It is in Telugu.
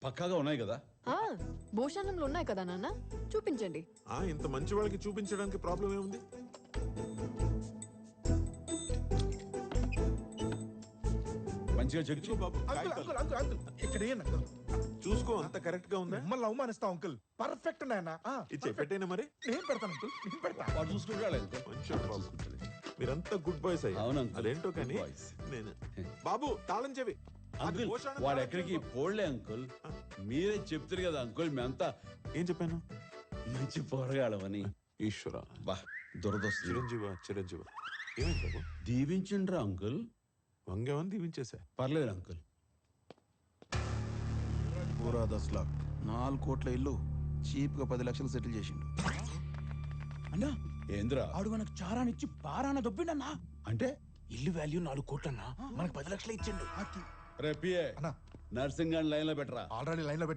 పక్కాగా ఉన్నాయి కదా? భూషణంలో ఉన్నాయి కదా నాన్న, చూపించండి. ఇంత మంచి వాళ్ళకి చూపించడానికి ప్రాబ్లం ఏముంది? మంచిగా చెక్ చేయి. బాబు ఇక్కడ చూసుకో, అంత కరెక్ట్ గా ఉందా? మిమ్మల్ని అవమానిస్తాం అంకుల్. పర్ఫెక్ట్ నాయన. ఇచ్చే పెట్టేనా మరి? నేను పెడతాను అంకుల్, నేను పెడతా. వాడు చూసుకుంటాడు. మంచోడు బాబు. మీరంతా గుడ్ బాయ్స్ అయ్యి. అవును అంకుల్. అదేంటో కానీ Good boys. నేను బాబు తాళం చెవి. అంకుల్ వాడు ఎక్కడికి పోలే అంకుల్. మీరే చెప్తారు కదా అంకుల్, మేమంతా ఏం చెప్పాను? మంచి పోరగాళ్ళమని. ఈశ్వర, బా దురదొస్తుంది. చిరంజీవ ఏమైంది బాబు? దీవించండ్రా అంకుల్. వంగేమని దీవించేసా. పర్లేదు అంకుల్. పూరా 10 लाख 4 కోట్ల ఇల్లు చీప్ గా 10 లక్షలు సెటిల్ చేసిండు. అన్నా ఏంద్రా? ఆడు మనకు చారానిచ్చి బారాన దొబ్బిండన్నా. అంటే ఇల్లు వాల్యూ 4 కోట్లన్నా, మనకు 10 లక్షలు ఇచ్చిండు. రే పిఏ, అన్నా నర్సింగ్ లైన్ లో పెట్టరా. ఆల్రెడీ లైన్ లో